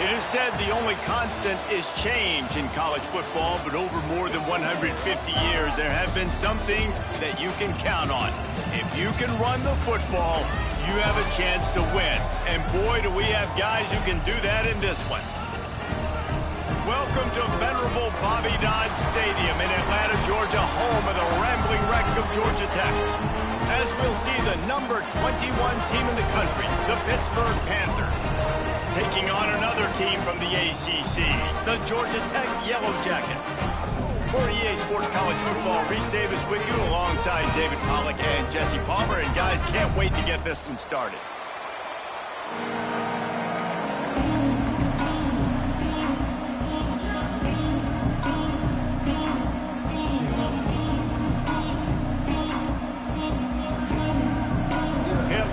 It is said the only constant is change in college football, but over more than 150 years, there have been some things that you can count on. If you can run the football, you have a chance to win. And boy, do we have guys who can do that in this one. Welcome to venerable Bobby Dodd Stadium in Atlanta, Georgia, home of the rambling wreck of Georgia Tech. As we'll see the number 21 team in the country, the Pittsburgh Panthers, taking on another team from the ACC, the Georgia Tech Yellow Jackets. For EA Sports College Football, Reese Davis with you alongside David Pollack and Jesse Palmer. And guys, can't wait to get this one started.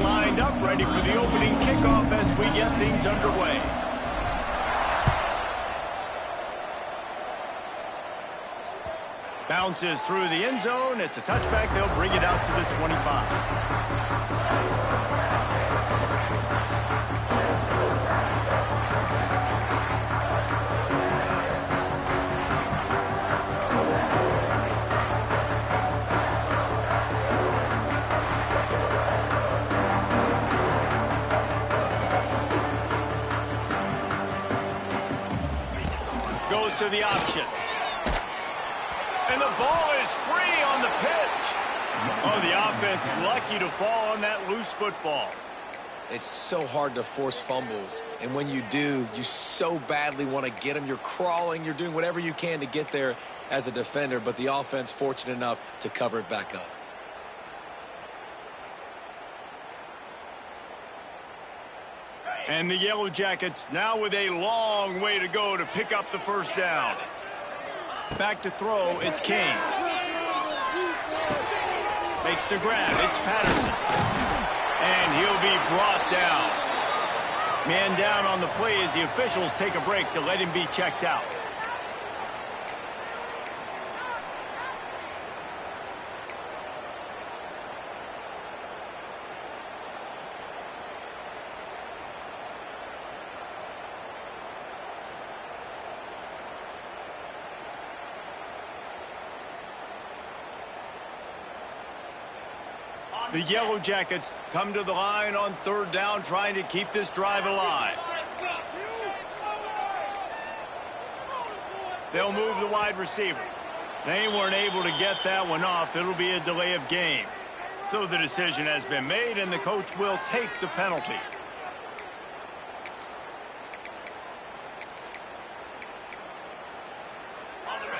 Lined up, ready for the opening kickoff as we get things underway. Bounces through the end zone. It's a touchback. They'll bring it out to the 25. Goes to the option. And the ball is free on the pitch. Oh, the offense lucky to fall on that loose football. It's so hard to force fumbles. And when you do, you so badly want to get them. You're crawling. You're doing whatever you can to get there as a defender. But the offense fortunate enough to cover it back up. And the Yellow Jackets now with a long way to go to pick up the first down. Back to throw, it's King. Makes the grab, it's Patterson. And he'll be brought down. Man down on the play as the officials take a break to let him be checked out. The Yellow Jackets come to the line on third down, trying to keep this drive alive. They'll move the wide receiver. They weren't able to get that one off. It'll be a delay of game. So the decision has been made, and the coach will take the penalty.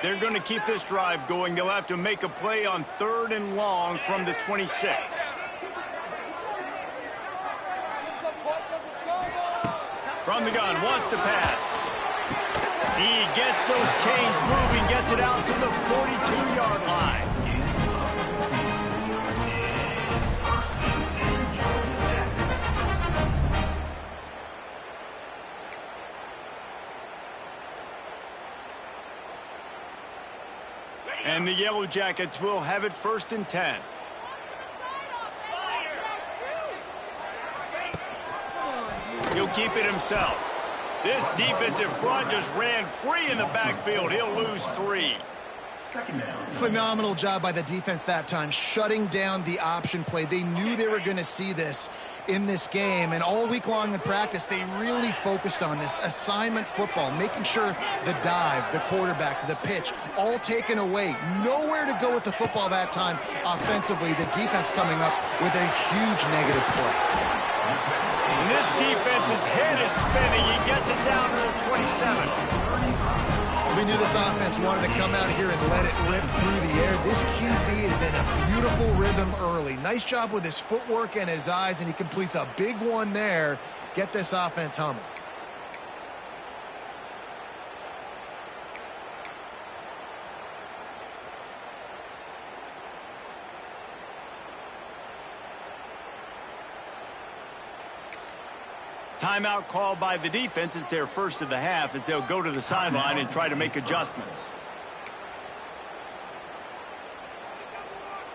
They're going to keep this drive going. They'll have to make a play on third and long from the 26. From the gun, wants to pass. He gets those chains moving, gets it out to the 42-yard line. And the Yellow Jackets will have it 1st and 10. He'll keep it himself. This defensive front just ran free in the backfield. He'll lose 3. Phenomenal job by the defense that time, shutting down the option play. They knew they were going to see this in this game, and all week long in practice, they really focused on this assignment football, making sure the dive, the quarterback, the pitch, all taken away. Nowhere to go with the football that time offensively. The defense coming up with a huge negative play. And this defense's head is spinning. He gets it down to the 27. We knew this offense wanted to come out here and let it rip through the air. This QB is in a beautiful rhythm early. Nice job with his footwork and his eyes, and he completes a big one there. Get this offense humming. Timeout called by the defense. It's their first of the half as they'll go to the sideline and try to make adjustments.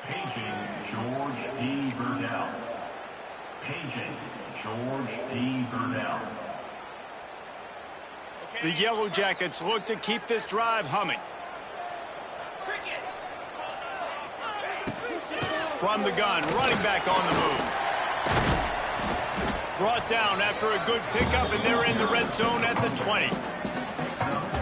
Paging George P. Burdell. Paging George P. Burdell. The Yellow Jackets look to keep this drive humming. From the gun, running back on the move. Brought down after a good pickup, and they're in the red zone at the 20.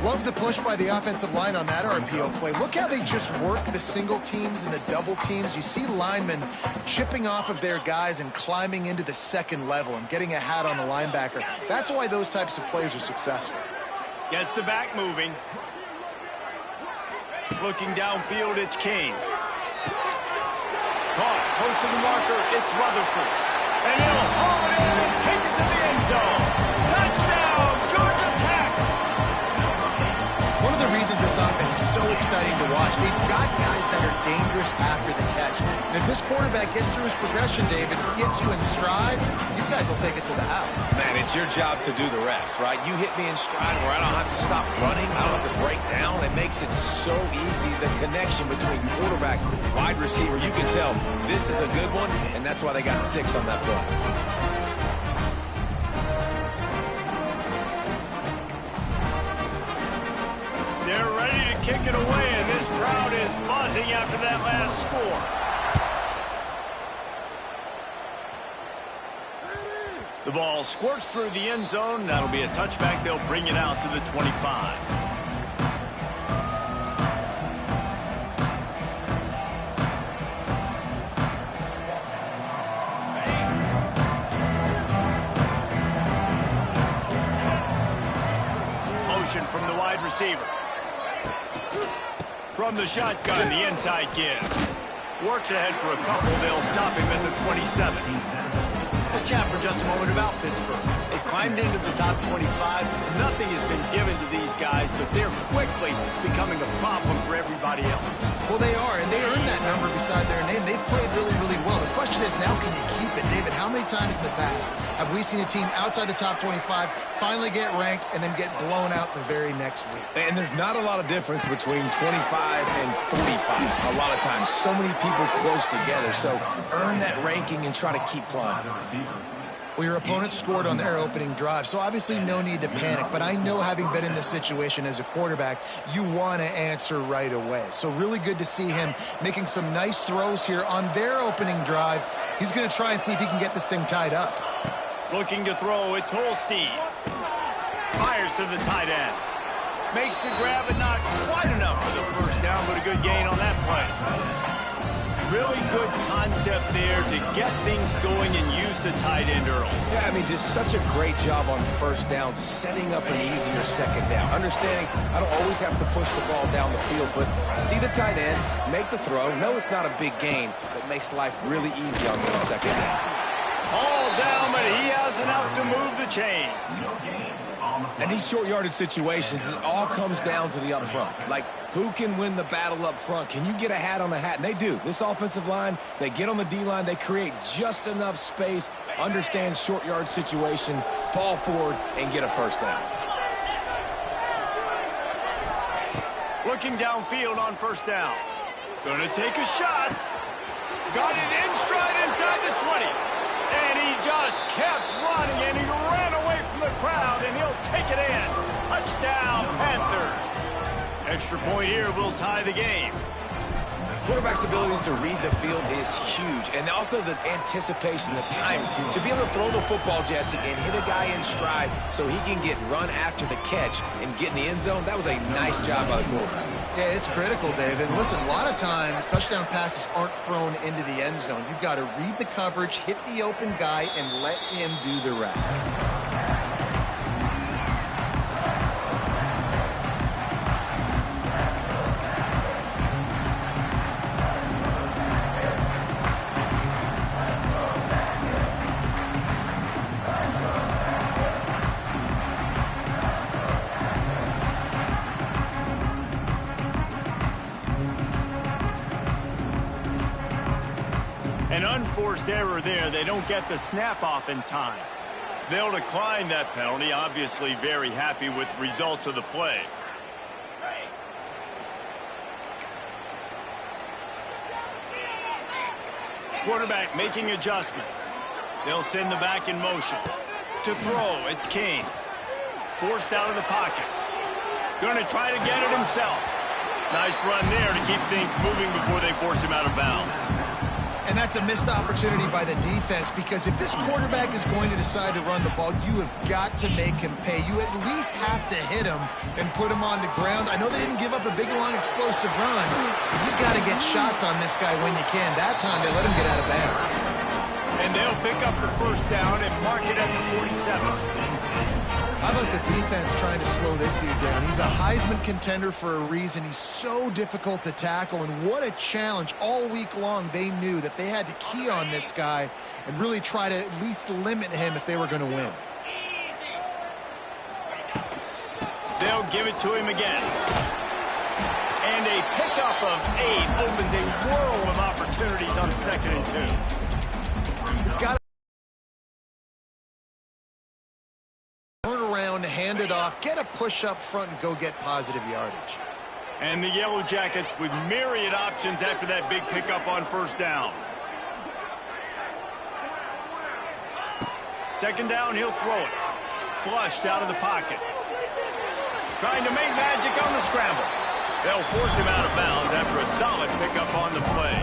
Love the push by the offensive line on that RPO play. Look how they just work the single teams and the double teams. You see linemen chipping off of their guys and climbing into the second level and getting a hat on the linebacker. That's why those types of plays are successful. Gets the back moving. Looking downfield, it's Kane. Caught, close to the marker, it's Rutherford. And he'll haul it in and take it to the end zone. Touchdown, Georgia Tech! One of the reasons this offense is so exciting to watch, they've got guys that are dangerous after the catch. And if this quarterback gets through his progression, David, gets you in stride, these guys will take it to the house. Man, it's your job to do the rest, right? You hit me in stride where I don't have to stop running. I don't have to break down. It makes it so easy. The connection between quarterback, wide receiver, you can tell this is a good one, and that's why they got 6 on that play. They're ready to kick it away, and this crowd is buzzing after that last score. The ball squirts through the end zone. That'll be a touchback. They'll bring it out to the 25. Motion from the wide receiver. From the shotgun, the inside give. Works ahead for a couple. They'll stop him at the 27. Let's chat for just a moment about Pittsburgh. They've climbed into the top 25. Nothing has been given to these guys, but they're quickly becoming a problem for everybody else. Well, they are, and they earned that number beside their name. They've played really, really well. The question is, now can you keep it? David, how many times in the past have we seen a team outside the top 25 finally get ranked and then get blown out the very next week? And there's not a lot of difference between 25 and 45. A lot of times, so many people close together. So earn that ranking and try to keep climbing. Well, your opponent scored on their opening drive, so obviously no need to panic. But I know, having been in this situation as a quarterback, you want to answer right away. So really good to see him making some nice throws here on their opening drive. He's going to try and see if he can get this thing tied up. Looking to throw, it's Holstein. Fires to the tight end. Makes the grab, but not quite enough for the first down, but a good gain on that play. Really good concept there to get things going and use the tight end early. Yeah, I mean, just such a great job on first down, setting up an easier second down. Understanding I don't always have to push the ball down the field, but see the tight end, make the throw. No, it's not a big gain, but makes life really easy on that second down. All down, but he has enough to move the chains. And these short yardage situations, it all comes down to the up front. Like, who can win the battle up front? Can you get a hat on a hat? And they do. This offensive line, they get on the D-line, they create just enough space, understand short yard situation, fall forward, and get a first down. Looking downfield on first down. Gonna take a shot. Got it in stride inside the 20. And he just kept running, and he ran away from the crowd, and he'll take it in. Touchdown, Panthers. Extra point here will tie the game. Quarterback's abilities to read the field is huge, and also the anticipation, the timing. To be able to throw the football, Jesse, and hit a guy in stride so he can get run after the catch and get in the end zone, that was a nice job by the quarterback. Yeah, it's critical, David. Listen, a lot of times touchdown passes aren't thrown into the end zone. You've got to read the coverage, hit the open guy, and let him do the rest. An unforced error there. They don't get the snap off in time. They'll decline that penalty. Obviously very happy with results of the play. Quarterback making adjustments. They'll send the back in motion. To throw, it's Kane. forced out of the pocket. Going to try to get it himself. Nice run there to keep things moving before they force him out of bounds. And that's a missed opportunity by the defense, because if this quarterback is going to decide to run the ball, you have got to make him pay. You at least have to hit him and put him on the ground. I know they didn't give up a big, long, explosive run. You got to get shots on this guy when you can. That time they let him get out of bounds. And they'll pick up the first down and mark it at the 47. How about the defense trying to slow this dude down? He's a Heisman contender for a reason. He's so difficult to tackle, and what a challenge. All week long they knew that they had to key on this guy and really try to at least limit him if they were going to win. They'll give it to him again. And a pickup of 8 opens a world of opportunities on 2nd and 2. It's got to turn around, hand it off, get a push up front, and go get positive yardage. And the Yellow Jackets with myriad options after that big pickup on first down. 2nd down, he'll throw it. Flushed out of the pocket. Trying to make magic on the scramble. They'll force him out of bounds after a solid pickup on the play.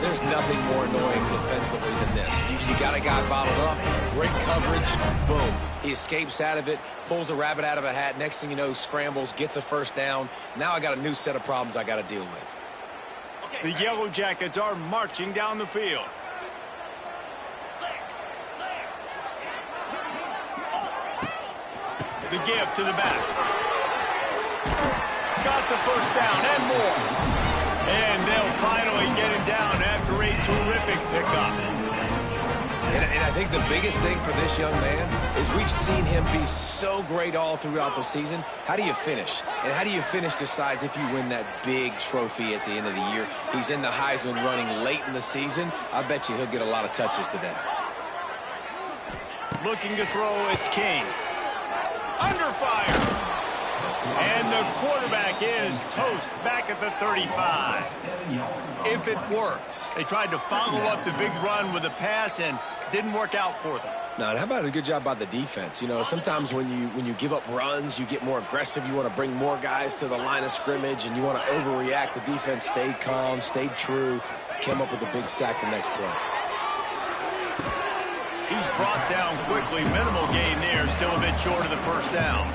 There's nothing more annoying defensively than this. You got a guy bottled up, great coverage, boom. He escapes out of it, pulls a rabbit out of a hat. Next thing you know, scrambles, gets a first down. Now I got a new set of problems I got to deal with. The Yellow Jackets are marching down the field. The give to the back. Got the first down and more. And they'll finally get him down after a terrific pickup. And I think the biggest thing for this young man is we've seen him be so great all throughout the season. How do you finish? And how do you finish decides if you win that big trophy at the end of the year. He's in the Heisman running late in the season. I bet you he'll get a lot of touches today. Looking to throw, it's King. Under fire. And the quarterback is toast back at the 35. If it works. They tried to follow up the big run with a pass and didn't work out for them. No, and how about a good job by the defense? You know, sometimes when you give up runs, you get more aggressive. You want to bring more guys to the line of scrimmage, and you want to overreact. The defense stayed calm, stayed true, came up with a big sack the next play. He's brought down quickly. Minimal gain there, still a bit short of the first down.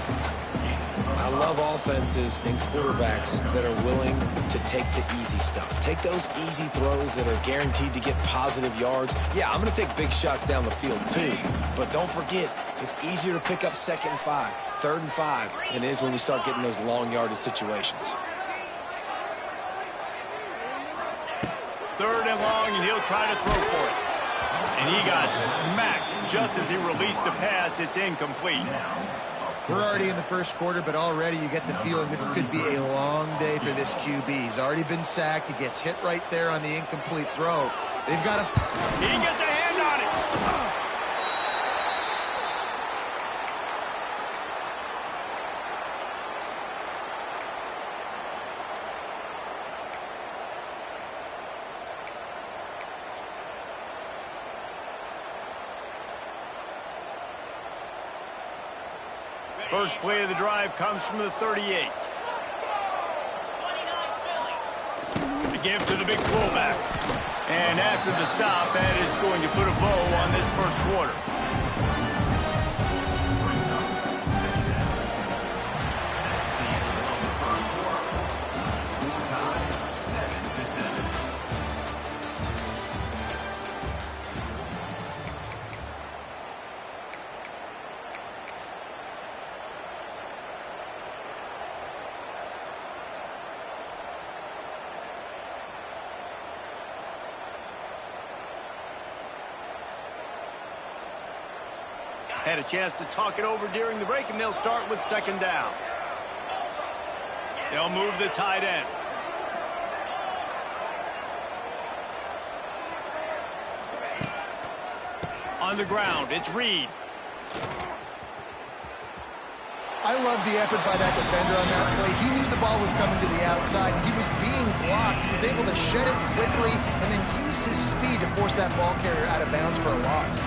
I love offenses and quarterbacks that are willing to take the easy stuff. Take those easy throws that are guaranteed to get positive yards. Yeah, I'm going to take big shots down the field too. But don't forget, it's easier to pick up 2nd and 5, 3rd and 5 than it is when we start getting those long yardage situations. 3rd and long, and he'll try to throw for it. And he got smacked just as he released the pass. It's incomplete. We're already in the first quarter, but already you get the feeling this could be a long day for this QB. He's already been sacked. He gets hit right there on the incomplete throw. They've got to... He gets a hand on it. First play of the drive comes from the 38. The give to the big fullback. And after the stop, that is going to put a bow on this first quarter. Had a chance to talk it over during the break, and they'll start with 2nd down. They'll move the tight end. On the ground, it's Reed. I love the effort by that defender on that play. He knew the ball was coming to the outside. He was being blocked. He was able to shed it quickly and then use his speed to force that ball carrier out of bounds for a loss.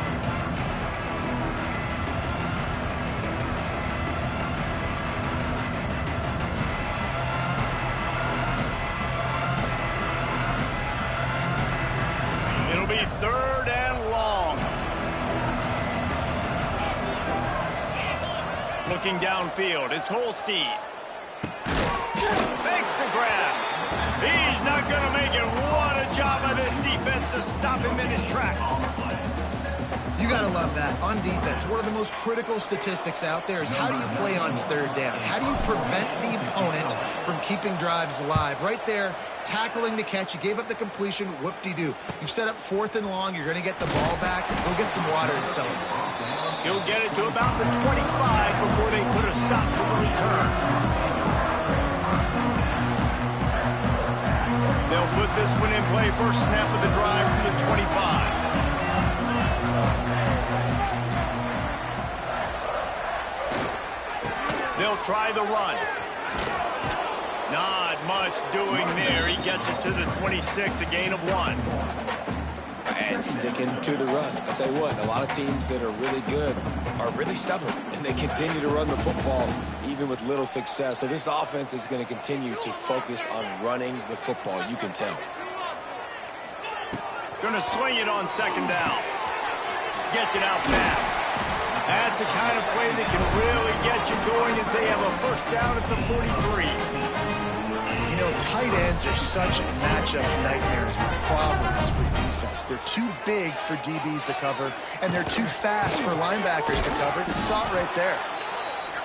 Looking downfield, it's Holstein. Makes the grab. He's not going to make it. What a job by this defense to stop him in his tracks. You got to love that. On defense, one of the most critical statistics out there is how do you play on third down? How do you prevent the opponent from keeping drives alive? Right there, tackling the catch. You gave up the completion. Whoop-de-doo. You've set up 4th and long. You're going to get the ball back. Go get some water and celebrate. He'll get it to about the 25 before they put a stop to the return. They'll put this one in play first snap of the drive from the 25. They'll try the run. Not much doing there. He gets it to the 26, a gain of 1. And sticking to the run. I'll tell you what, a lot of teams that are really good are really stubborn, and they continue to run the football even with little success. So this offense is going to continue to focus on running the football, you can tell. Going to swing it on 2nd down. Gets it out fast. That's the kind of play that can really get you going as they have a first down at the 43. You know, tight ends are such matchup nightmares and problems for defense. They're too big for DBs to cover, and they're too fast for linebackers to cover. You saw it right there.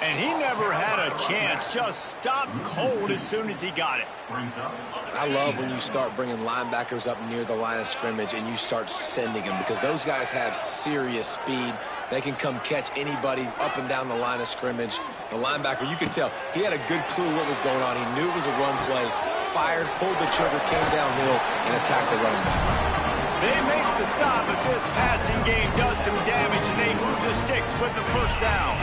And he never had a chance. Just stopped cold as soon as he got it. I love when you start bringing linebackers up near the line of scrimmage and you start sending them, because those guys have serious speed. They can come catch anybody up and down the line of scrimmage. The linebacker, you could tell, he had a good clue what was going on. He knew it was a run play, fired, pulled the trigger, came downhill, and attacked the running back. They make the stop, but this passing game does some damage, and they move the sticks with the first down.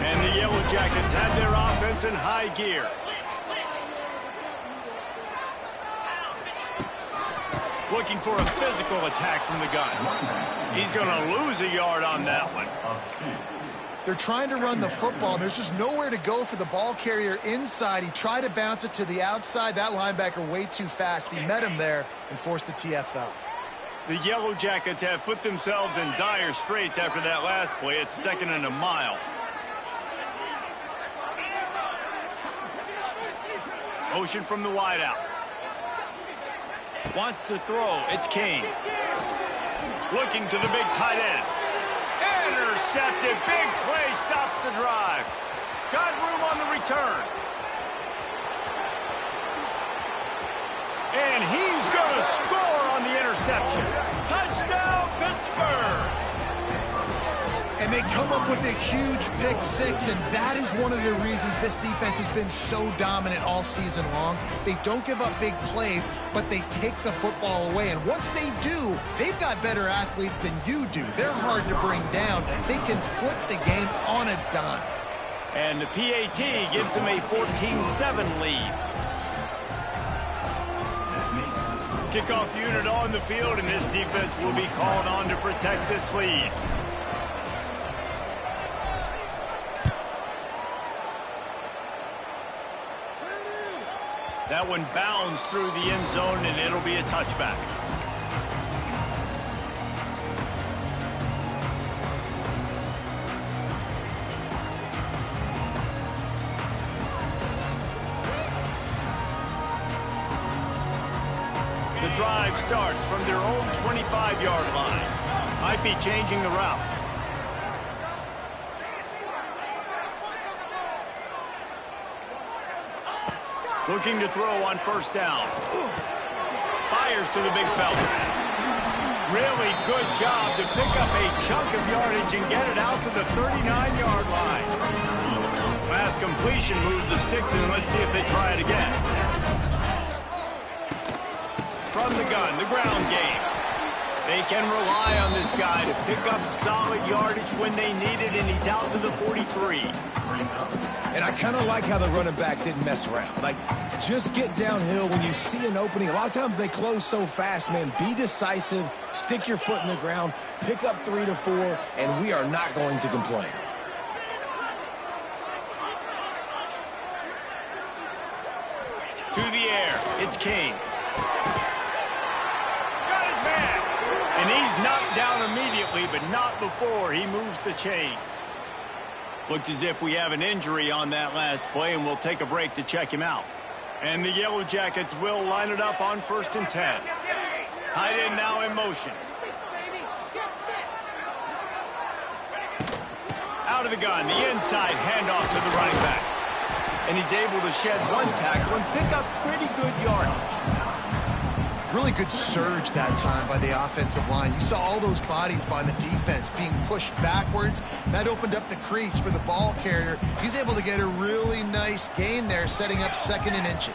And the Yellow Jackets have their offense in high gear. Looking for a physical attack from the gun. He's going to lose a yard on that one. They're trying to run the football. There's just nowhere to go for the ball carrier inside. He tried to bounce it to the outside. That linebacker way too fast. He met him there and forced the TFL. The Yellow Jackets have put themselves in dire straits after that last play. It's 2nd and a mile. Motion from the wideout. Wants to throw. It's Kane. Looking to the big tight end. Intercepted. Big play. Stops the drive. Got room on the return. And he's going to score on the interception. Touchdown, Pittsburgh. And they come up with a huge pick 6, and that is one of the reasons this defense has been so dominant all season long. They don't give up big plays, but they take the football away. And once they do, they've got better athletes than you do. They're hard to bring down. They can flip the game on a dime. And the PAT gives them a 14-7 lead. Kickoff unit on the field, and this defense will be called on to protect this lead. That one bounds through the end zone, and it'll be a touchback. The drive starts from their own 25-yard line. Might be changing the route. Looking to throw on first down. Fires to the big fella. Really good job to pick up a chunk of yardage and get it out to the 39-yard line. Last completion moved the sticks, and let's see if they try it again. From the gun, the ground game. They can rely on this guy to pick up solid yardage when they need it, and he's out to the 43. And I kind of like how the running back didn't mess around. Like, just get downhill when you see an opening. A lot of times they close so fast, man. Be decisive, stick your foot in the ground, pick up 3 to 4, and we are not going to complain. To the air, it's Kane. Got his man. And he's knocked down immediately, but not before he moves the chains. Looks as if we have an injury on that last play, and we'll take a break to check him out. And the Yellow Jackets will line it up on 1st and 10. Tight end now in motion. Out of the gun, the inside handoff to the running back. And he's able to shed one tackle and pick up pretty good yardage. Really good surge that time by the offensive line. You saw all those bodies by the defense being pushed backwards. That opened up the crease for the ball carrier. He's able to get a really nice gain there, setting up 2nd and inches.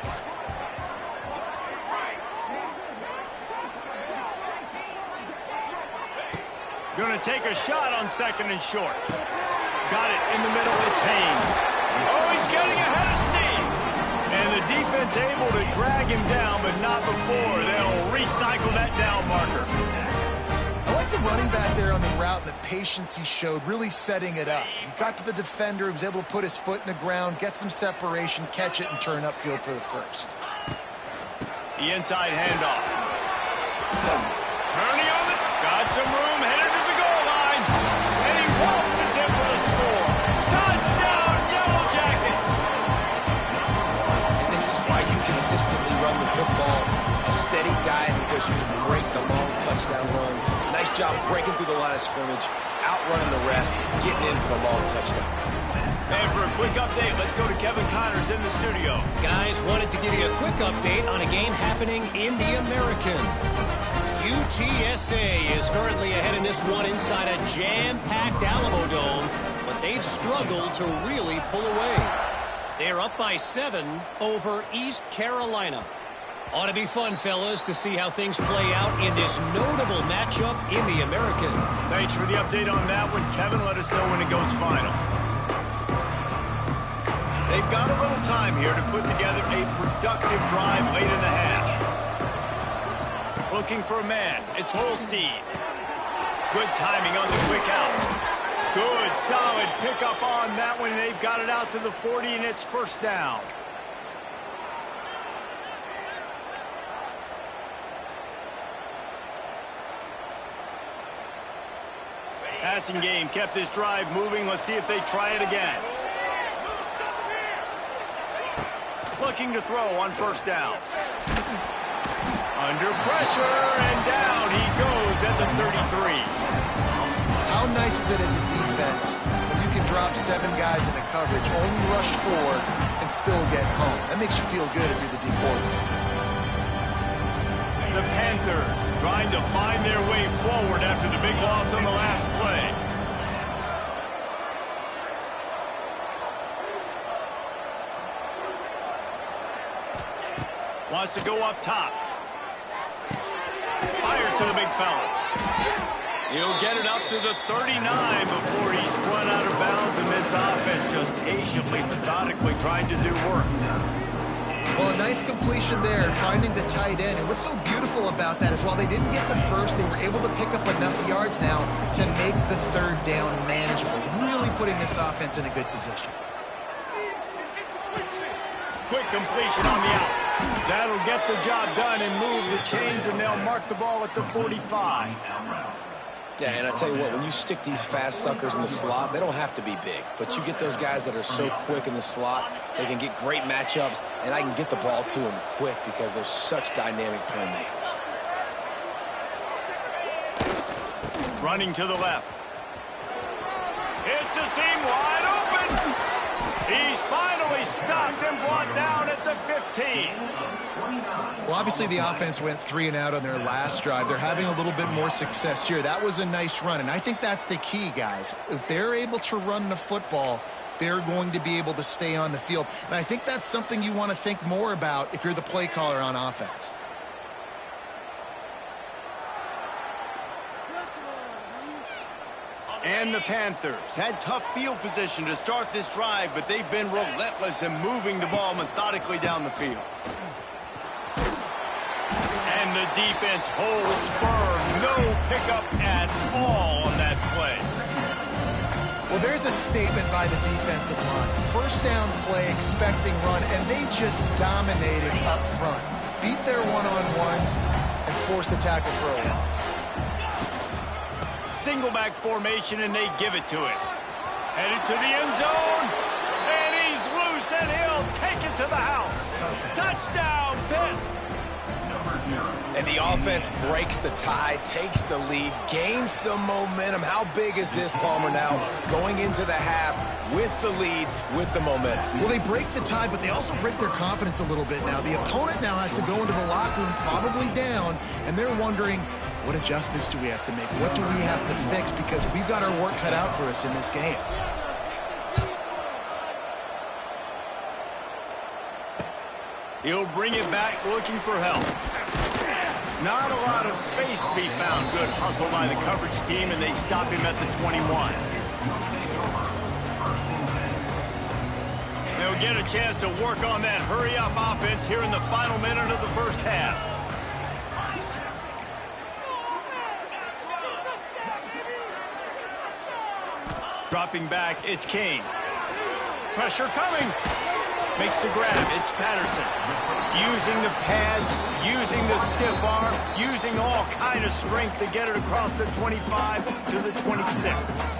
Going to take a shot on 2nd and short. Got it in the middle. It's Haynes. Oh, he's getting ahead of steam. And the defense able to drag him down, but not before. They'll recycle that down marker. I like the running back there on the route and the patience he showed, really setting it up. He got to the defender, he was able to put his foot in the ground, get some separation, catch it, and turn upfield for the first. The inside handoff. Turning on it. Got some room, headed to the goal line. And he waltzes in for the score. Touchdown, Yellow Jackets! Consistently run the football, a steady diet because you can break the long touchdown runs. Nice job breaking through the line of scrimmage, outrunning the rest, getting in for the long touchdown. And for a quick update, let's go to Kevin Connors in the studio. Guys, wanted to give you a quick update on a game happening in the American. UTSA is currently ahead in this one inside a jam-packed Alamo Dome, but they've struggled to really pull away. They're up by 7 over East Carolina. Ought to be fun, fellas, to see how things play out in this notable matchup in the American. Thanks for the update on that one, Kevin. Let us know when it goes final. They've got a little time here to put together a productive drive late in the half. Looking for a man. It's Holstein. Good timing on the quick out. Good, solid pickup on that one. They've got it out to the 40, and it's 1st down. Passing game kept this drive moving. Let's see if they try it again. Looking to throw on 1st down. Under pressure, and down he goes at the 33. How nice is it as a defense when you can drop 7 guys into coverage, only rush 4, and still get home? That makes you feel good if you're the D coordinator. The Panthers trying to find their way forward after the big loss on the last play. Wants to go up top. Fires to the big fella. He'll get it up to the 39 before he's run out of bounds, and this offense just patiently, methodically trying to do work. Well, a nice completion there, finding the tight end. And what's so beautiful about that is while they didn't get the first, they were able to pick up enough yards now to make the 3rd down manageable, really putting this offense in a good position. Quick completion on the out. That'll get the job done and move the chains, and they'll mark the ball at the 45. Yeah, and I tell you what, when you stick these fast suckers in the slot, they don't have to be big. But you get those guys that are so quick in the slot, they can get great matchups, and I can get the ball to them quick because they're such dynamic playmakers. Running to the left. It's a seam wide open. He's finally stopped and brought down at the 15. Well, obviously the offense went 3 and out on their last drive. They're having a little bit more success here. That was a nice run, and I think that's the key, guys. If they're able to run the football, they're going to be able to stay on the field. And I think that's something you want to think more about if you're the play caller on offense. And the Panthers had tough field position to start this drive, but they've been relentless in moving the ball methodically down the field. And the defense holds firm. No pickup at all on that play. Well, there's a statement by the defensive line. 1st down play, expecting run, and they just dominated up front. Beat their one-on-ones and forced a tackle for a loss. Single back formation, and they give it to it. Headed to the end zone. And he's loose, and he'll take it to the house. Touchdown, Pitt. And the offense breaks the tie, takes the lead, gains some momentum. How big is this, Palmer, now going into the half with the lead, with the momentum? Well, they break the tie, but they also break their confidence a little bit now. The opponent now has to go into the locker room probably down, and they're wondering, what adjustments do we have to make? What do we have to fix? Because we've got our work cut out for us in this game. He'll bring it back looking for help. Not a lot of space to be found. Good hustle by the coverage team, and they stop him at the 21. They'll get a chance to work on that hurry-up offense here in the final minute of the first half. Dropping back, it's King. Pressure coming. Makes the grab, it's Patterson. Using the pads, using the stiff arm, using all kind of strength to get it across the 25 to the 26.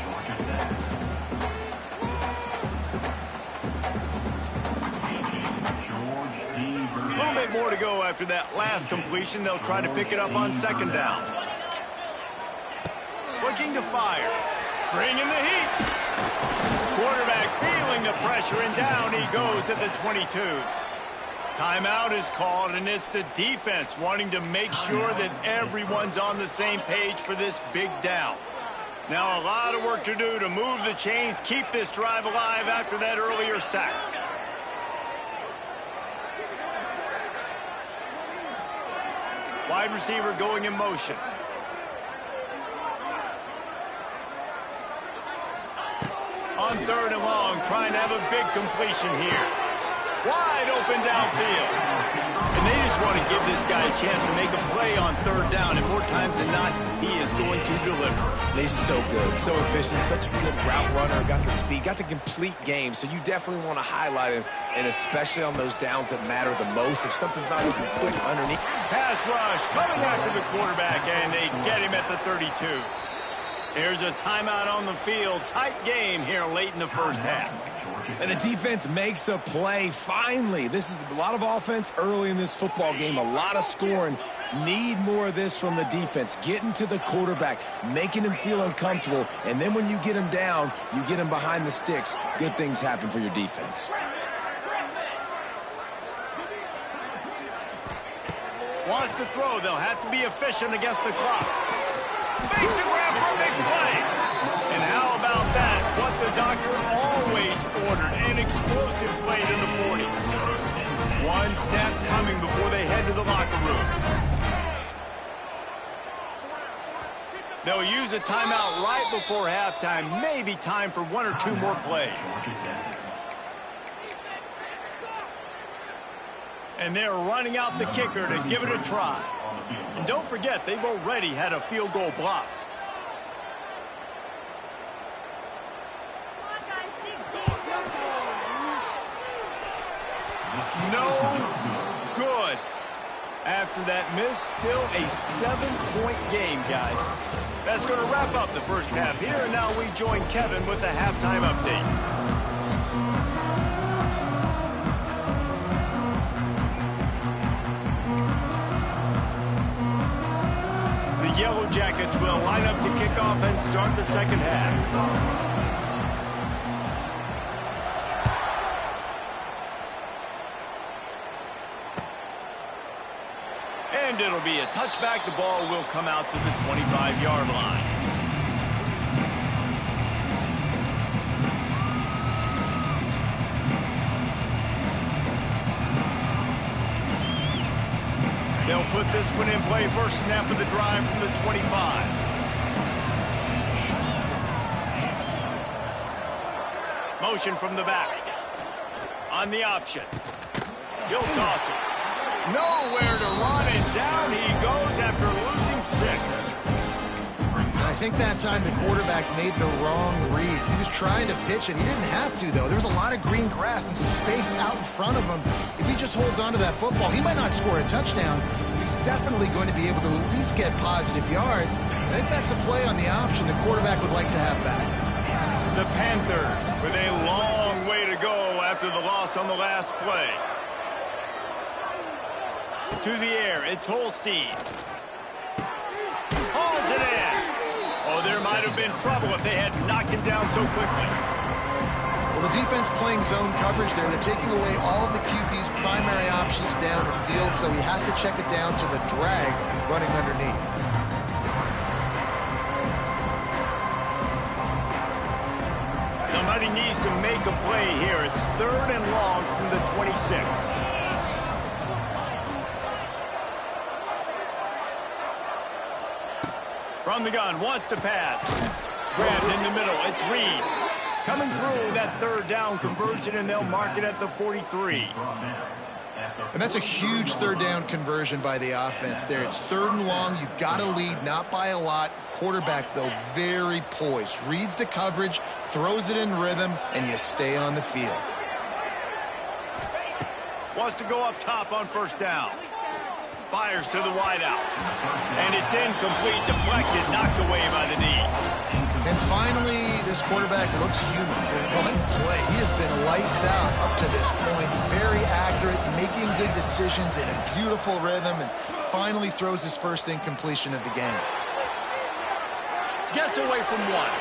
A little bit more to go after that last completion. They'll try to pick it up on second down. Looking to fire. Bringing the heat. Quarterback feeling the pressure, and down he goes at the 22. Timeout is called, and it's the defense wanting to make sure that everyone's on the same page for this big down. Now a lot of work to do to move the chains, keep this drive alive after that earlier sack. Wide receiver going in motion. On third and long, trying to have a big completion here. Wide open downfield. And they just want to give this guy a chance to make a play on third down. And more times than not, he is going to deliver. He's so good, so efficient, such a good route runner. Got the speed, got the complete game. So you definitely want to highlight him, and especially on those downs that matter the most. If something's not looking quick underneath. Pass rush coming after the quarterback, and they get him at the 32. Here's a timeout on the field. Tight game here late in the first half. And the defense makes a play, finally. This is a lot of offense early in this football game, a lot of scoring. Need more of this from the defense. Getting to the quarterback, making him feel uncomfortable, and then when you get him down, you get him behind the sticks. Good things happen for your defense. Wants to throw. They'll have to be efficient against the clock. Makes a grab for a big play. And how about that? What the doctor always ordered. An explosive play to the 40. One snap coming before they head to the locker room. They'll use a timeout right before halftime. Maybe time for one or two more plays. And they're running out the kicker to give it a try. And don't forget, they've already had a field goal block. No good. After that miss, still a 7-point game, guys. That's going to wrap up the first half here, and now we join Kevin with the halftime update. The Yellow Jackets will line up to kick off and start the second half. And it'll be a touchback. The ball will come out to the 25-yard line. They'll put this one in play. First snap of the drive from the 25. Motion from the back. On the option. He'll toss it. Nowhere to run, and down he goes after losing 6. I think that time the quarterback made the wrong read. He was trying to pitch it. He didn't have to, though. There's a lot of green grass and space out in front of him. If he just holds on to that football, he might not score a touchdown. He's definitely going to be able to at least get positive yards. I think that's a play on the option the quarterback would like to have back. The Panthers with a long way to go after the loss on the last play. To the air, it's Holstein. Hauls it in. Oh, there might have been trouble if they had knocked him down so quickly. Well, the defense playing zone coverage there. They're taking away all of the QB's primary options down the field, so he has to check it down to the drag running underneath. Somebody needs to make a play here. It's 3rd and long from the 26. From the gun, wants to pass. Grabbed in the middle, it's Reed. Coming through that 3rd down conversion, and they'll mark it at the 43. And that's a huge 3rd down conversion by the offense there. It's 3rd and long. You've got to lead, not by a lot. Quarterback, though, very poised. Reads the coverage, throws it in rhythm, and you stay on the field. Wants to go up top on 1st down. Fires to the wideout. And it's incomplete, deflected, knocked away by the knee. And finally, this quarterback looks human for one play. He has been lights out up to this point. Very accurate, making good decisions in a beautiful rhythm, and finally throws his first incompletion of the game. Gets away from one.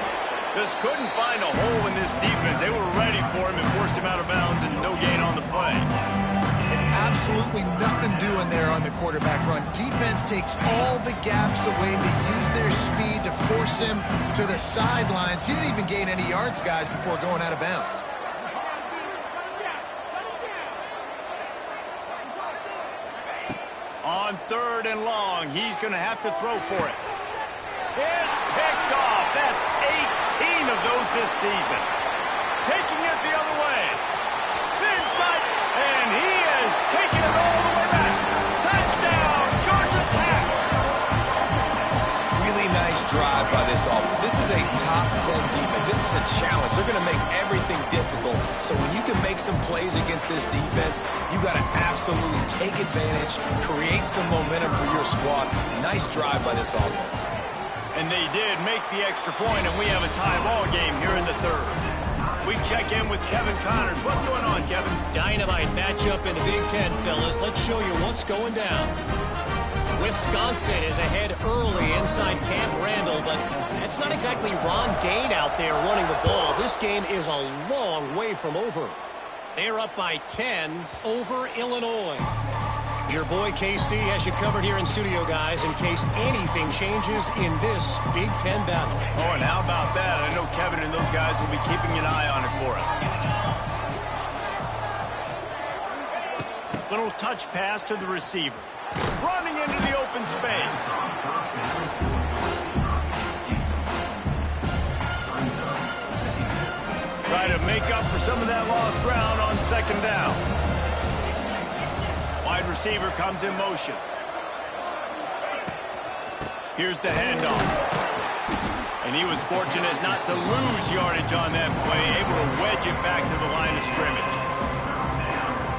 Just couldn't find a hole in this defense. They were ready for him and forced him out of bounds, and no gain on the play. Absolutely nothing doing there on the quarterback run. Defense takes all the gaps away. They use their speed to force him to the sidelines. He didn't even gain any yards, guys, before going out of bounds. On 3rd and long, he's going to have to throw for it. It's picked off. That's 18 of those this season. Taking it the other way. Inside, and he has taken it all the way back. Touchdown, Georgia Tech. Really nice drive by this offense. This is a top 10 defense. This is a challenge. They're going to make everything difficult. So when you can make some plays against this defense, you got to absolutely take advantage, create some momentum for your squad. Nice drive by this offense. And they did make the extra point, and we have a tie ball game here in the 3rd. We check in with Kevin Connors. What's going on, Kevin? Dynamite matchup in the Big Ten, fellas. Let's show you what's going down. Wisconsin is ahead early inside Camp Randall, but that's not exactly Ron Dane out there running the ball. This game is a long way from over. They're up by 10 over Illinois. Your boy KC has you covered here in studio, guys, in case anything changes in this Big Ten battle. Oh, and how about that? I know Kevin and those guys will be keeping an eye on it for us. Little touch pass to the receiver. Running into the open space. Try to make up for some of that lost ground on 2nd down. Wide receiver comes in motion. Here's the handoff. And he was fortunate not to lose yardage on that play, able to wedge it back to the line of scrimmage.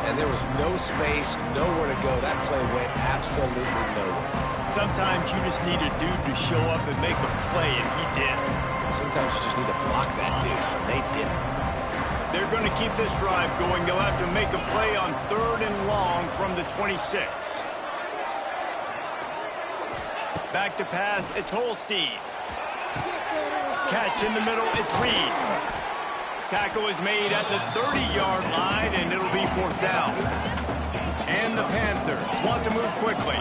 And there was no space, nowhere to go. That play went absolutely nowhere. Sometimes you just need a dude to show up and make a play, and he did. Sometimes you just need to block that dude, and they didn't. They're going to keep this drive going. They'll have to make a play on 3rd and long from the 26. Back to pass, it's Holstein. Catch in the middle, it's Reed. Tackle is made at the 30-yard line, and it'll be 4th down. And the Panthers want to move quickly.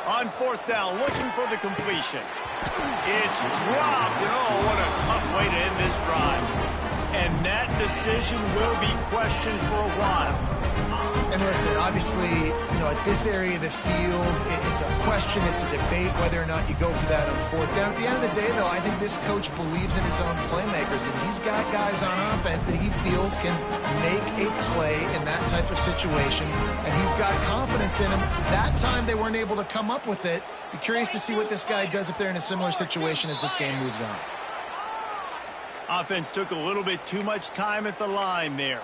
On 4th down, looking for the completion. It's dropped, and oh, what a tough way to end this drive. And that decision will be questioned for a while. And listen, obviously, at this area of the field, it's a question, it's a debate whether or not you go for that on 4th down. At the end of the day, though, I think this coach believes in his own playmakers, and he's got guys on offense that he feels can make a play in that type of situation, and he's got confidence in them. That time they weren't able to come up with it. Be curious to see what this guy does if they're in a similar situation as this game moves on. Offense took a little bit too much time at the line there.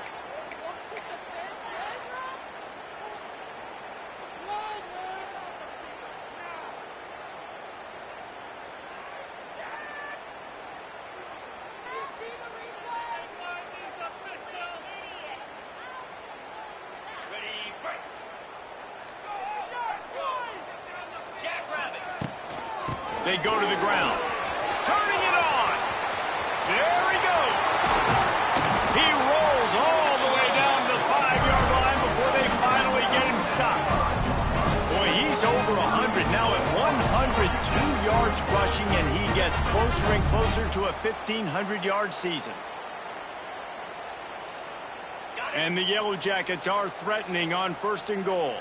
They go to the ground. Turning it on. There he goes. He rolls all the way down to the 5-yard line before they finally get him stopped. Boy, he's over 100 now at 102 yards rushing, and he gets closer and closer to a 1,500-yard season. And the Yellow Jackets are threatening on 1st and goal.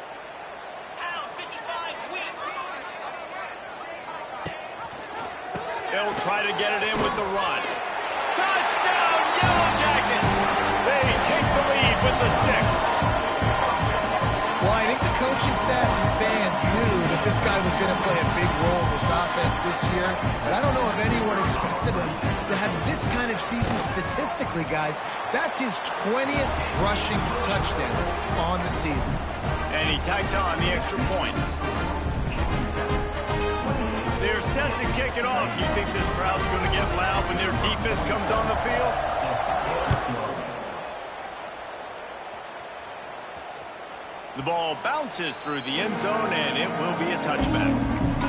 They'll try to get it in with the run. Touchdown, Yellow Jackets! They take the lead with the 6. Well, I think the coaching staff and fans knew that this guy was going to play a big role in this offense this year, but I don't know if anyone expected him to have this kind of season statistically, guys. That's his 20th rushing touchdown on the season. And he tacks on the extra point. They're set to kick it off. You think this crowd's going to get loud when their defense comes on the field? The ball bounces through the end zone, and it will be a touchback.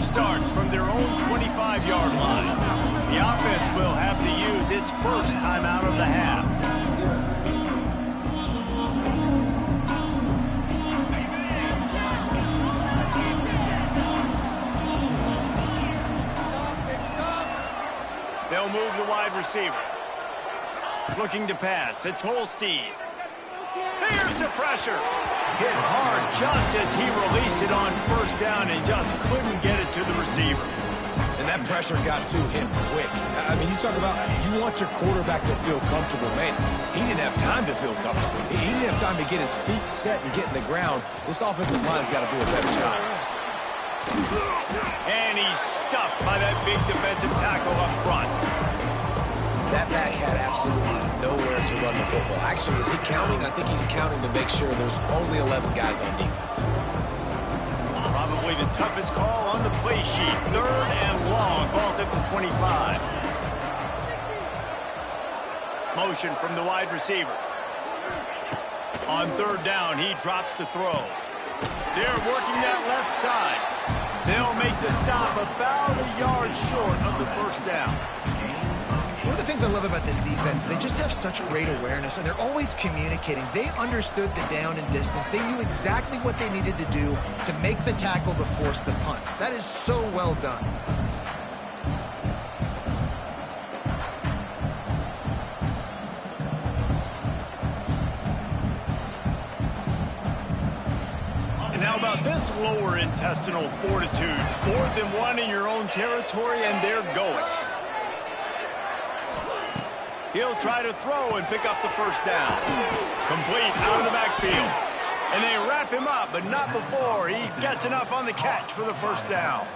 Starts from their own 25-yard line. The offense will have to use its first timeout of the half. They'll move the wide receiver. Looking to pass. It's Holstein. Here's the pressure. Hit hard just as he released it on 1st down and just couldn't get it to the receiver. And that pressure got to him quick. I mean, you talk about you want your quarterback to feel comfortable. Man, he didn't have time to feel comfortable. He didn't have time to get his feet set and get in the ground. This offensive line's got to do a better job. And he's stuffed by that big defensive tackle up front. That back had absolutely nowhere to run the football. Actually, is he counting? I think he's counting to make sure there's only 11 guys on defense. Probably the toughest call on the play sheet. 3rd and long. Ball's at the 25. Motion from the wide receiver. On 3rd down, he drops to throw. They're working that left side. They'll make the stop about a yard short of the 1st down. One of the things I love about this defense is they just have such great awareness, and they're always communicating. They understood the down and distance. They knew exactly what they needed to do to make the tackle to force the punt. That is so well done. And how about this lower intestinal fortitude? 4th and 1 in your own territory, and they're going. He'll try to throw and pick up the 1st down. Complete out of the backfield. And they wrap him up, but not before he gets enough on the catch for the 1st down.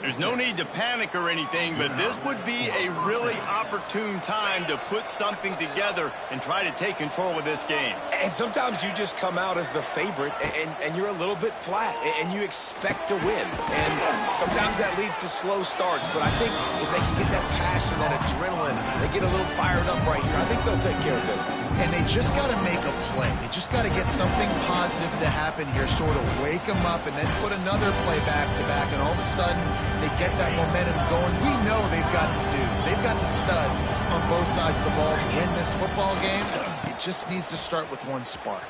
There's no need to panic or anything, but this would be a really opportune time to put something together and try to take control of this game. And sometimes you just come out as the favorite, and you're a little bit flat, and you expect to win. And sometimes that leads to slow starts, but I think if they can get that passion, that adrenaline, they get a little fired up right here, I think they'll take care of business. And they just got to make a play. They just got to get something positive to happen here, sort of wake them up, and then put another play back-to-back, and all of a sudden, they get that momentum going. We know they've got the dudes. They've got the studs on both sides of the ball to win this football game. It just needs to start with one spark.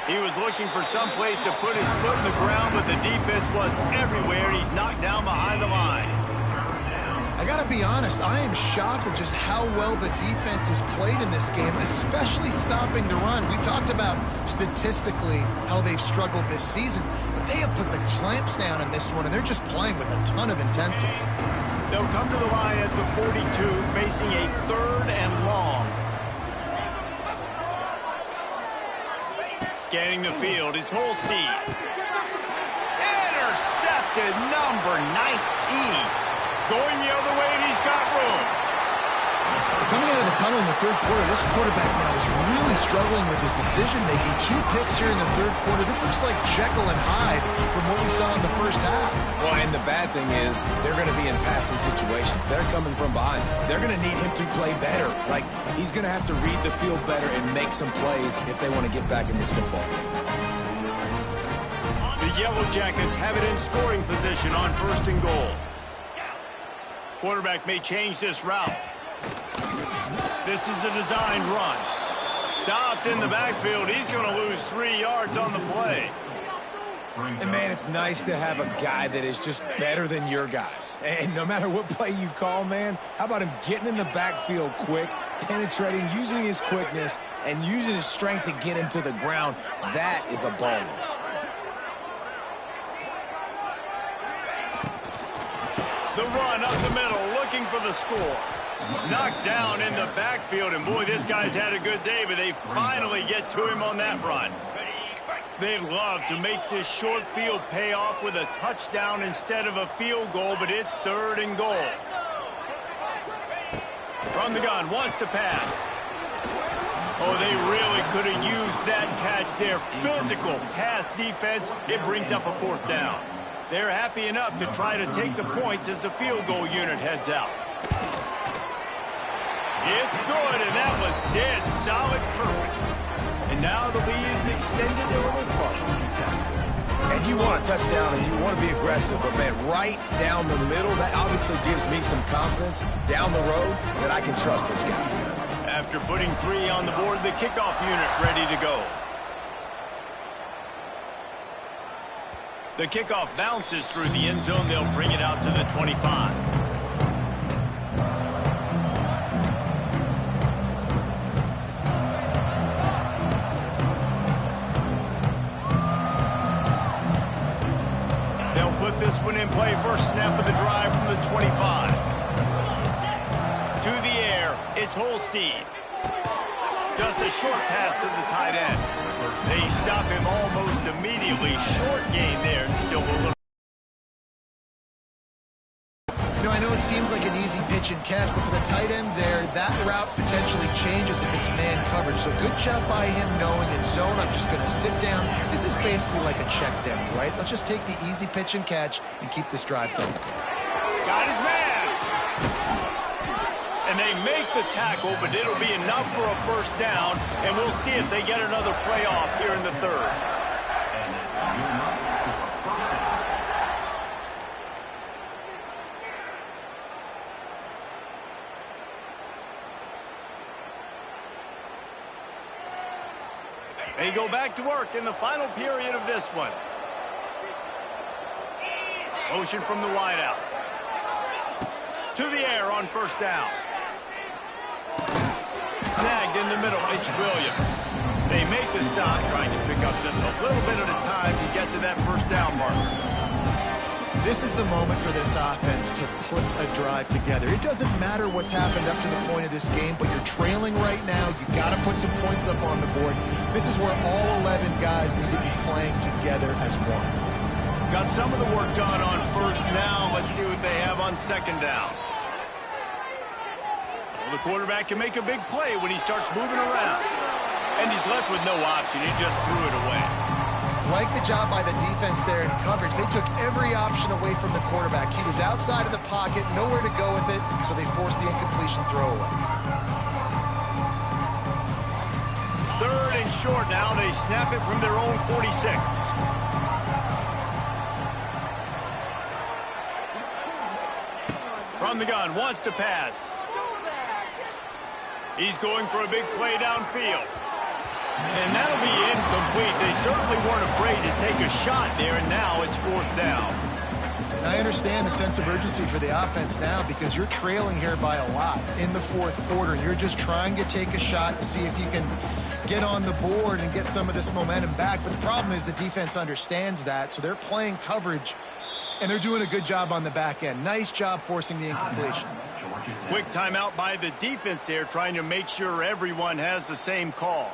He was looking for some place to put his foot in the ground, but the defense was everywhere, and he's knocked down behind the line. I got to be honest, I am shocked at just how well the defense has played in this game, especially stopping the run. We talked about statistically how they've struggled this season, but they have put the clamps down in this one, and they're just playing with a ton of intensity. They'll come to the line at the 42, facing a 3rd and long. Scanning the field, it's Holstein. Intercepted, number 19. Going the other way, and he's got room. Coming out of the tunnel in the third quarter, this quarterback now is really struggling with his decision-making. 2 picks here in the third quarter. This looks like Jekyll and Hyde from what we saw in the first half. Well, and the bad thing is they're going to be in passing situations. They're coming from behind. They're going to need him to play better. Like, he's going to have to read the field better and make some plays if they want to get back in this football game. The Yellow Jackets have it in scoring position on 1st and goal. Quarterback may change this route. This is a designed run. Stopped in the backfield. He's going to lose 3 yards on the play. And, man, it's nice to have a guy that is just better than your guys. And no matter what play you call, man, how about him getting in the backfield quick, penetrating, using his quickness, and using his strength to get him to the ground. That is a ball move. The run up the middle, looking for the score. Knocked down in the backfield, and boy, this guy's had a good day, but they finally get to him on that run. They'd love to make this short field pay off with a touchdown instead of a field goal, but it's 3rd and goal. From the gun, wants to pass. Oh, they really could have used that catch there. Physical pass defense, it brings up a 4th down. They're happy enough to try to take the points as the field goal unit heads out. It's good, and that was dead solid, perfect. And now the lead is extended a little further. And you want a touchdown and you want to be aggressive, but, man, right down the middle, that obviously gives me some confidence down the road that I can trust this guy. After putting 3 on the board, the kickoff unit ready to go. The kickoff bounces through the end zone. They'll bring it out to the 25. This one in play, first snap of the drive from the 25. To the air, it's Holstein. Just a short pass to the tight end. They stop him almost immediately. Short gain there, and still a little. You know, I know it seems like an easy pitch and catch, but for the tight end there, that route potentially changes if it's man coverage. So good job by him knowing in zone, I'm just going to sit down. This is basically like a check down, right? Let's just take the easy pitch and catch and keep this drive going. Got his man. And they make the tackle, but it'll be enough for a 1st down, and we'll see if they get another play off here in the 3rd. They go back to work in the final period of this one. Motion from the wideout. To the air on 1st down. Snagged in the middle, it's Williams. They make the stop, trying to pick up just a little bit at a time to get to that 1st down marker. This is the moment for this offense to put a drive together. It doesn't matter what's happened up to the point of this game, but you're trailing right now. You got to put some points up on the board. This is where all 11 guys need to be playing together as one. Got some of the work done on 1st. Now let's see what they have on 2nd down. Well, the quarterback can make a big play when he starts moving around. And he's left with no option. He just threw it away. Like the job by the defense there in coverage. They took every option away from the quarterback. He was outside of the pocket, nowhere to go with it, so they forced the incompletion throwaway. 3rd and short now. They snap it from their own 46. From the gun, wants to pass. He's going for a big play downfield. And that'll be incomplete. They certainly weren't afraid to take a shot there, and now it's 4th down. And I understand the sense of urgency for the offense now because you're trailing here by a lot in the 4th quarter, and you're just trying to take a shot to see if you can get on the board and get some of this momentum back. But the problem is the defense understands that, so they're playing coverage, and they're doing a good job on the back end. Nice job forcing the incompletion. Quick timeout by the defense there, trying to make sure everyone has the same call.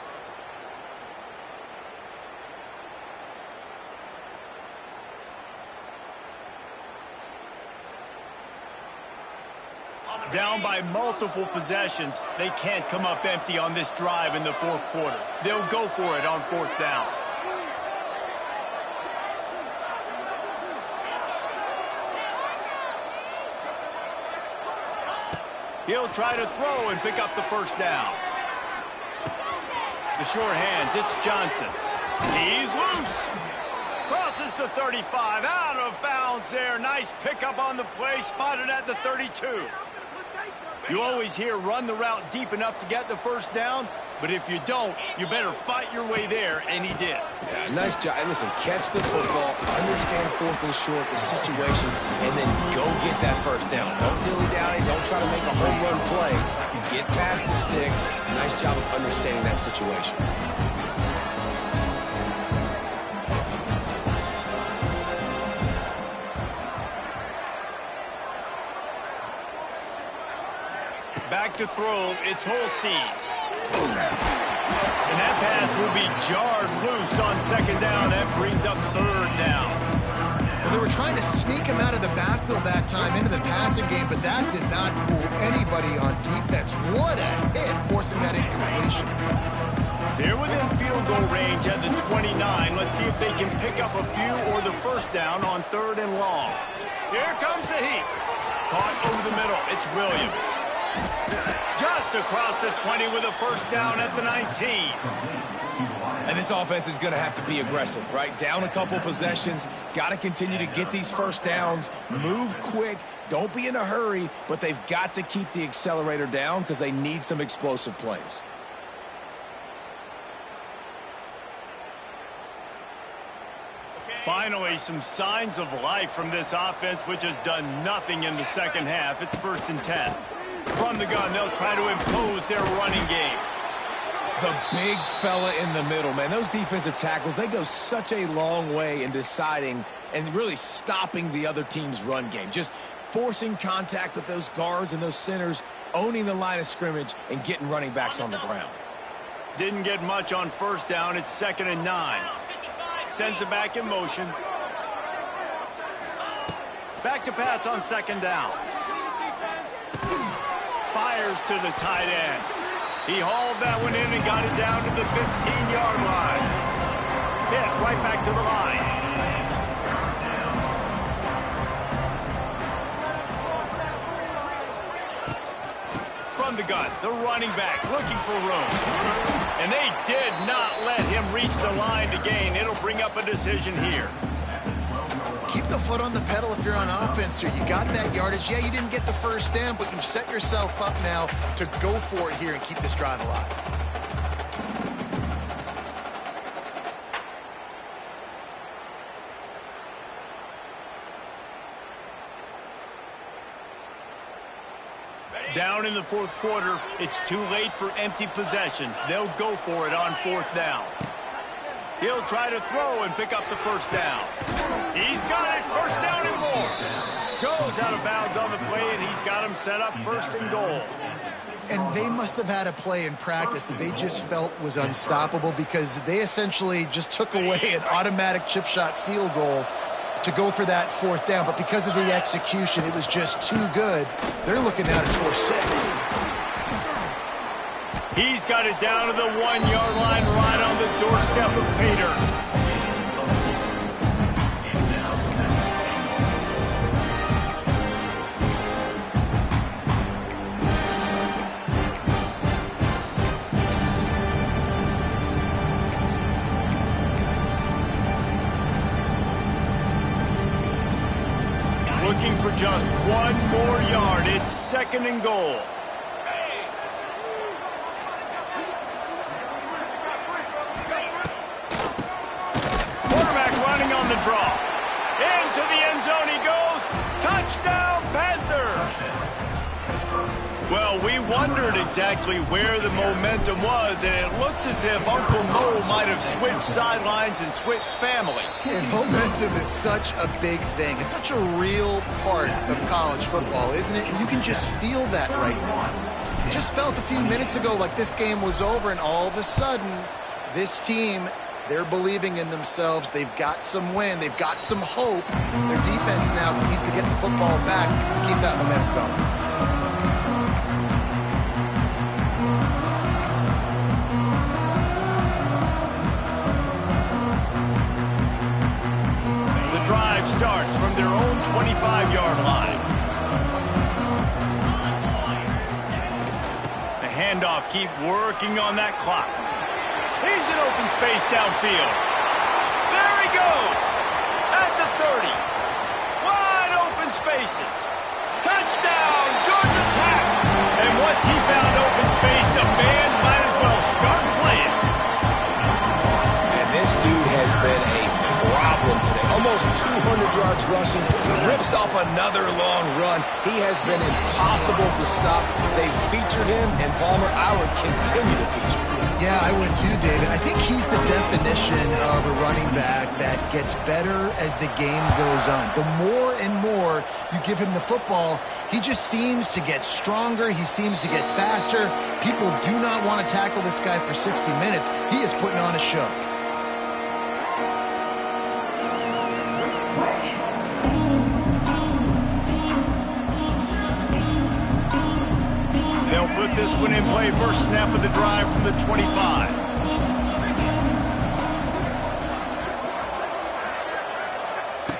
Down by multiple possessions, they can't come up empty on this drive in the fourth quarter. They'll go for it on fourth down. He'll try to throw and pick up the first down. The sure hands, it's Johnson. He's loose. Crosses the 35, out of bounds there. Nice pickup on the play, spotted at the 32. You always hear run the route deep enough to get the first down, but if you don't, you better fight your way there, and he did. Yeah, nice job. And listen, catch the football, understand fourth and short, the situation, and then go get that first down. Don't dilly-dally, don't try to make a home run play. Get past the sticks. Nice job of understanding that situation. Back to throw, it's Holstein. And that pass will be jarred loose on second down. That brings up third down. Well, they were trying to sneak him out of the backfield that time into the passing game, but that did not fool anybody on defense. What a hit, forcing that incompletion. They're within field goal range at the 29. Let's see if they can pick up a few or the first down on third and long. Here comes the heat. Caught over the middle. It's Williams. Just across the 20 with a first down at the 19. And this offense is going to have to be aggressive, right? Down a couple possessions. Got to continue to get these first downs. Move quick. Don't be in a hurry, but they've got to keep the accelerator down because they need some explosive plays. Finally, some signs of life from this offense, which has done nothing in the second half. It's 1st and 10. From the gun, they'll try to impose their running game. The big fella in the middle, man. Those defensive tackles, they go such a long way in deciding and really stopping the other team's run game. Just forcing contact with those guards and those centers, owning the line of scrimmage, and getting running backs on the ground. Didn't get much on first down. It's 2nd and 9. Sends it back in motion. Back to pass on second down. Fires to the tight end. He hauled that one in and got it down to the 15-yard line. Pitt right back to the line. From the gun, the running back looking for room. And they did not let him reach the line to gain. It'll bring up a decision here. Keep the foot on the pedal if you're on offense here. You got that yardage. Yeah, you didn't get the first down, but you've set yourself up now to go for it here and keep this drive alive. Down in the fourth quarter, it's too late for empty possessions. They'll go for it on fourth down. He'll try to throw and pick up the first down. He's got it, first down and more. Goes out of bounds on the play, and he's got him set up 1st and goal. And they must have had a play in practice that they just felt was unstoppable because they essentially just took away an automatic chip shot field goal to go for that fourth down. But because of the execution, it was just too good. They're looking now to score 6. He's got it down to the 1-yard line right on the doorstep of Pater. Looking for just 1 more yard. It's 2nd and goal. On the draw. Into the end zone he goes. Touchdown, Panthers! Well, we wondered exactly where the momentum was, and it looks as if Uncle Mo might have switched sidelines and switched families. And momentum is such a big thing. It's such a real part of college football, isn't it? And you can just feel that right now. It just felt a few minutes ago like this game was over, and all of a sudden, this team, they're believing in themselves. They've got some win. They've got some hope. Their defense now needs to get the football back to keep that momentum going. handoff. Keep working on that clock. He's in open space downfield. There he goes. At the 30. Wide open spaces. Touchdown, Georgia Tech. And once he found open space, the band might as well start playing. And this dude has been a problem today. Almost 200 yards rushing. Rips off another long run. He has been impossible to stop. They've featured him, and Palmer, I would continue to feature him. Yeah, I would too, David. I think he's the definition of a running back that gets better as the game goes on. The more and more you give him the football, he just seems to get stronger. He seems to get faster. People do not want to tackle this guy for 60 minutes. He is putting on a show. They'll put this one in play. First snap of the drive from the 25.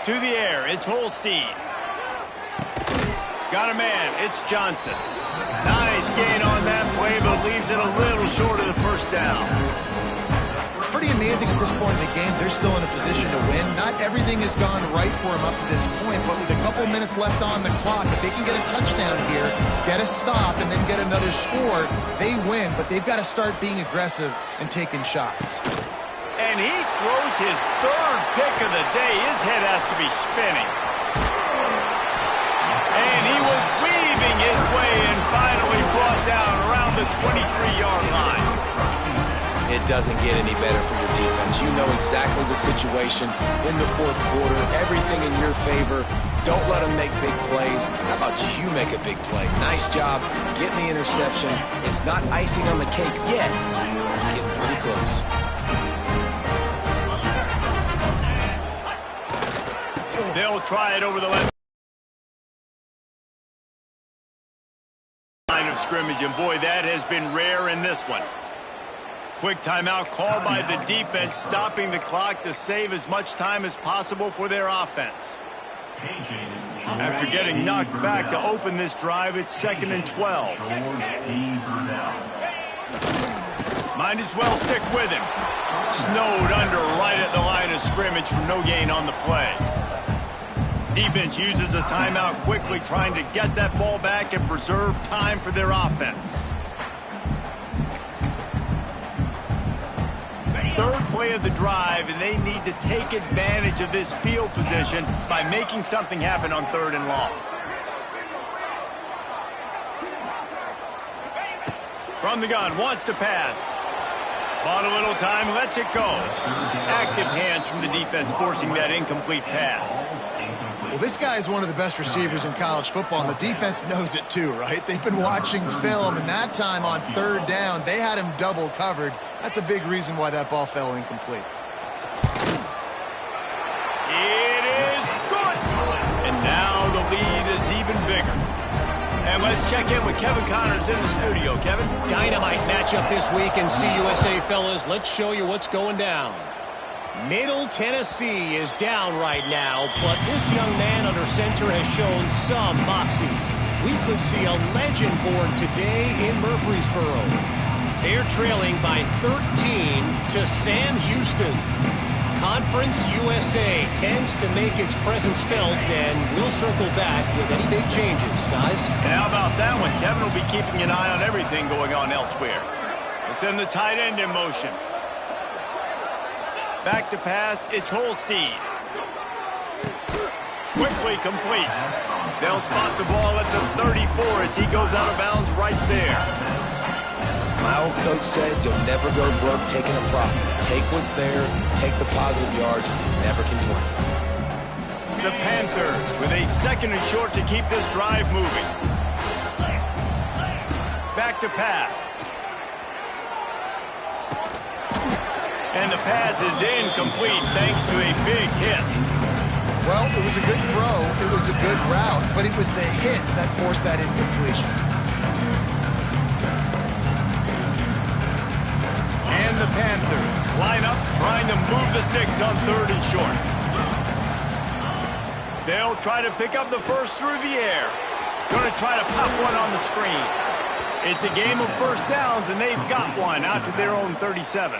To the air, it's Holstein. Got a man, it's Johnson. Nice gain on that play, but leaves it a little short of the first down. It's pretty amazing at this point in the game. They're still in a position to win. Not everything has gone right for them up to this point, but with a couple minutes left on the clock, if they can get a touchdown here, get a stop, and then get another score, they win. But they've got to start being aggressive and taking shots. And he throws his third pick of the day. His head has to be spinning. And he was weaving his way and finally brought down around the 23-yard line. It doesn't get any better for your defense. You know exactly the situation in the fourth quarter. Everything in your favor. Don't let them make big plays. How about you make a big play? Nice job getting the interception. It's not icing on the cake yet, but it's getting pretty close. They'll try it over the left line of scrimmage, and boy, that has been rare in this one. Quick timeout called by the defense, stopping the clock to save as much time as possible for their offense. After getting knocked back to open this drive, it's 2nd and 12. Might as well stick with him. Snowed under right at the line of scrimmage for no gain on the play. Defense uses a timeout quickly, trying to get that ball back and preserve time for their offense. Third play of the drive, and they need to take advantage of this field position by making something happen on 3rd and long. From the gun, wants to pass. Bought a little time, lets it go. Active hands from the defense forcing that incomplete pass. Well, this guy is one of the best receivers in college football, and the defense knows it too, right? They've been watching film, and that time on 3rd down, they had him double covered. That's a big reason why that ball fell incomplete. It is good! And now the lead is even bigger. And let's check in with Kevin Connors in the studio. Kevin? Dynamite matchup this week in CUSA, fellas. Let's show you what's going down. Middle Tennessee is down right now, but this young man under center has shown some moxie. We could see a legend born today in Murfreesboro. They're trailing by 13 to Sam Houston. Conference USA tends to make its presence felt, and we'll circle back with any big changes, guys. And how about that one? Kevin will be keeping an eye on everything going on elsewhere. Let's send the tight end in motion. Back to pass, it's Holstein. Quickly complete. They'll spot the ball at the 34 as he goes out of bounds right there. My old coach said you'll never go broke taking a profit. Take what's there, take the positive yards, never complain. The Panthers with a 2nd and short to keep this drive moving. Back to pass. And the pass is incomplete thanks to a big hit. Well, it was a good throw, it was a good route, but it was the hit that forced that incompletion. And the Panthers line up, trying to move the sticks on 3rd and short. They'll try to pick up the first through the air. Going to try to pop one on the screen. It's a game of first downs, and they've got one out to their own 37.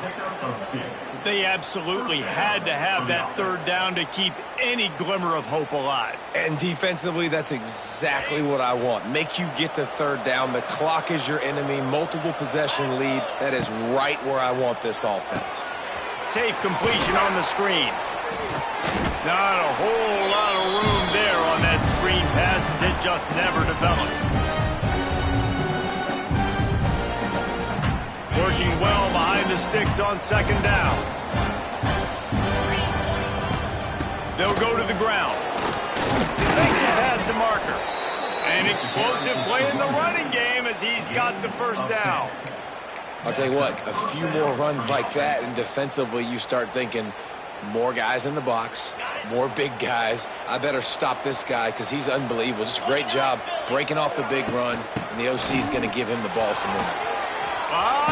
They absolutely had to have that third down to keep any glimmer of hope alive. And defensively, that's exactly what I want. Make you get the third down. The clock is your enemy. Multiple possession lead. That is right where I want this offense. Safe completion on the screen. Not a whole lot of room there on that screen pass as it just never developed. Working well behind the sticks on second down. They'll go to the ground. Makes it past the marker. An explosive play in the running game as he's got the first down. I'll tell you what, a few more runs like that, and defensively you start thinking more guys in the box, more big guys. I better stop this guy because he's unbelievable. Just a great job breaking off the big run, and the OC is going to give him the ball some more.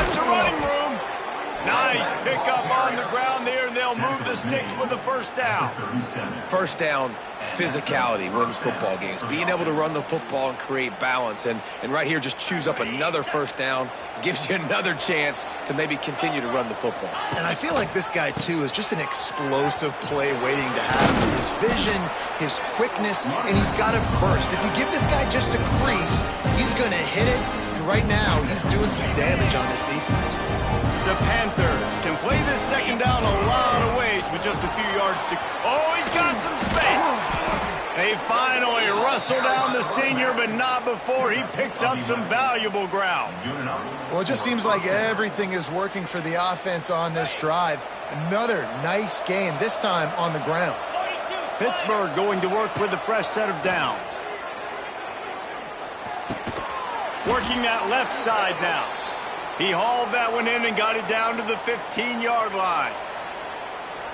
It's a running room. Nice pickup on the ground there, and they'll move the sticks with the first down. First down, physicality wins football games. Being able to run the football and create balance. And right here, just choose up another first down. Gives you another chance to maybe continue to run the football. And I feel like this guy, too, is just an explosive play waiting to happen. His vision, his quickness, and he's got to burst. If you give this guy just a crease, he's going to hit it. And right now, he's doing some damage on this defense. The Panthers can play this second down a lot of ways with just a few yards to... Oh, he's got some space. They finally wrestle down the senior, but not before he picks up some valuable ground. Well, it just seems like everything is working for the offense on this drive. Another nice gain, this time on the ground. Pittsburgh going to work with a fresh set of downs. Working that left side now. He hauled that one in and got it down to the 15-yard line.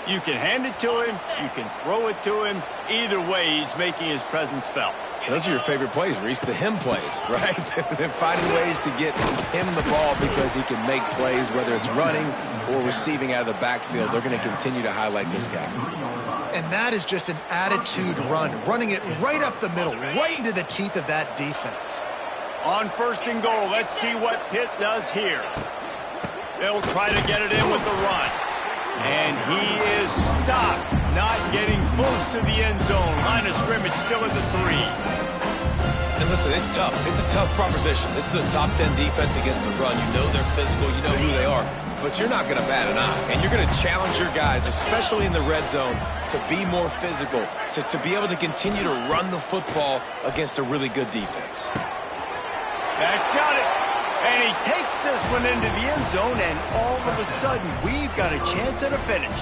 You can hand it to him. You can throw it to him. Either way, he's making his presence felt. Those are your favorite plays, Reese, the him plays, right? They're finding ways to get him the ball because he can make plays, whether it's running or receiving out of the backfield. They're going to continue to highlight this guy. And that is just an attitude run, running it right up the middle, right into the teeth of that defense. On first and goal, let's see what Pitt does here. They'll try to get it in with the run. And he is stopped, not getting close to the end zone. Line of scrimmage still at the 3. And listen, it's tough. It's a tough proposition. This is a top 10 defense against the run. You know they're physical. You know who they are. But you're not going to bat an eye. And you're going to challenge your guys, especially in the red zone, to be more physical, to be able to continue to run the football against a really good defense. That's got it. And he takes this one into the end zone, and all of a sudden, we've got a chance at a finish.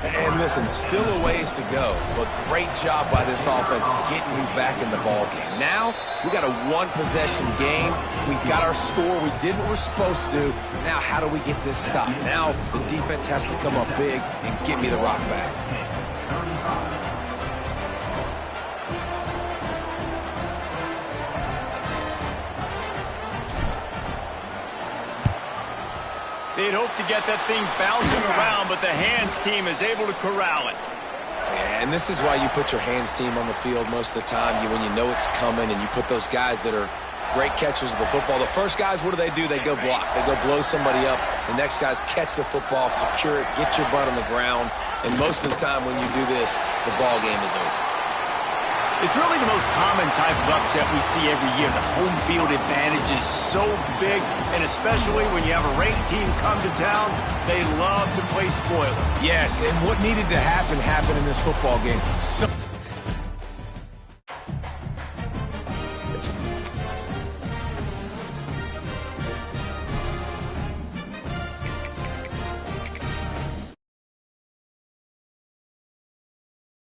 And listen, still a ways to go, but great job by this offense getting you back in the ball game. Now, we got a one-possession game. We got our score. We did what we're supposed to do. Now, how do we get this stopped? Now, the defense has to come up big and get me the rock back. They'd hope to get that thing bouncing around, but the hands team is able to corral it. And this is why you put your hands team on the field most of the time. When you know it's coming, and you put those guys that are great catchers of the football. The first guys, what do? They go block. They go blow somebody up. The next guys catch the football, secure it, get your butt on the ground. And most of the time when you do this, the ball game is over. It's really the most common type of upset we see every year. The home field advantage is so big, and especially when you have a ranked team come to town, they love to play spoiler. Yes, and what needed to happen happened in this football game.